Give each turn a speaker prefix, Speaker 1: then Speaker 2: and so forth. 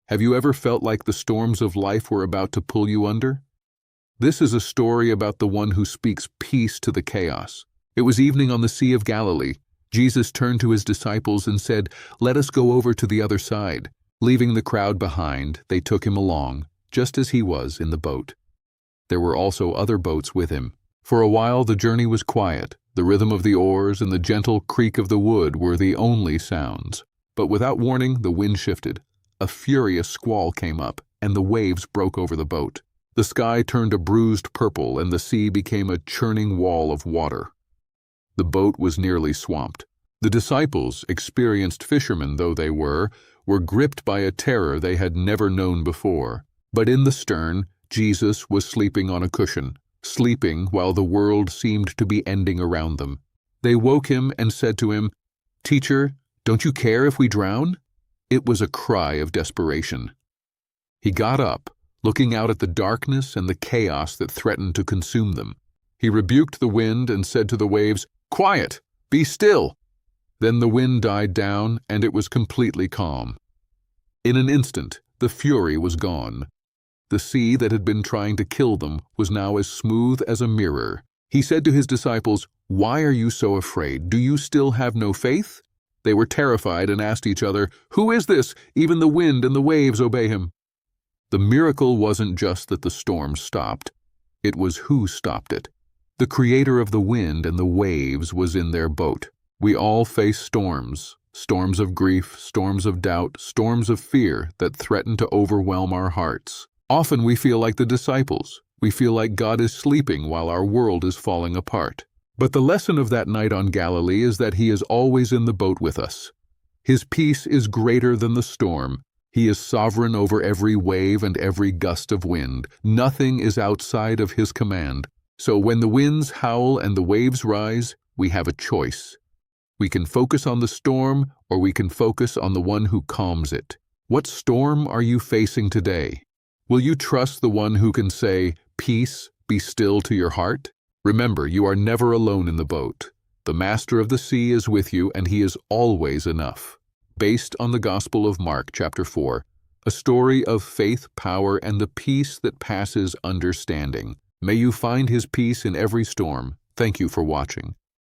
Speaker 1: Have you ever felt like the storms of life were about to pull you under? This is a story about the one who speaks peace to the chaos. It was evening on the Sea of Galilee. Jesus turned to his disciples and said, "Let us go over to the other side." Leaving the crowd behind, they took him along, just as he was in the boat. There were also other boats with him. For a while the journey was quiet. The rhythm of the oars and the gentle creak of the wood were the only sounds. But without warning, the wind shifted. A furious squall came up, and the waves broke over the boat. The sky turned a bruised purple, and the sea became a churning wall of water. The boat was nearly swamped. The disciples, experienced fishermen though they were gripped by a terror they had never known before. But in the stern, Jesus was sleeping on a cushion, sleeping while the world seemed to be ending around them. They woke him and said to him, "Teacher, don't you care if we drown?" It was a cry of desperation. He got up, looking out at the darkness and the chaos that threatened to consume them. He rebuked the wind and said to the waves, "Quiet! Be still!" Then the wind died down, and it was completely calm. In an instant, the fury was gone. The sea that had been trying to kill them was now as smooth as a mirror. He said to his disciples, "Why are you so afraid? Do you still have no faith?" They were terrified and asked each other, "Who is this? Even the wind and the waves obey him." The miracle wasn't just that the storm stopped. It was who stopped it. The creator of the wind and the waves was in their boat. We all face storms, storms of grief, storms of doubt, storms of fear that threaten to overwhelm our hearts. Often we feel like the disciples. We feel like God is sleeping while our world is falling apart. But the lesson of that night on Galilee is that he is always in the boat with us. His peace is greater than the storm. He is sovereign over every wave and every gust of wind. Nothing is outside of his command. So when the winds howl and the waves rise, we have a choice. We can focus on the storm, or we can focus on the one who calms it. What storm are you facing today? Will you trust the one who can say, "Peace, be still," to your heart? Remember, you are never alone in the boat. The Master of the Sea is with you, and he is always enough. Based on the Gospel of Mark, chapter 4, a story of faith, power, and the peace that passes understanding. May you find his peace in every storm. Thank you for watching.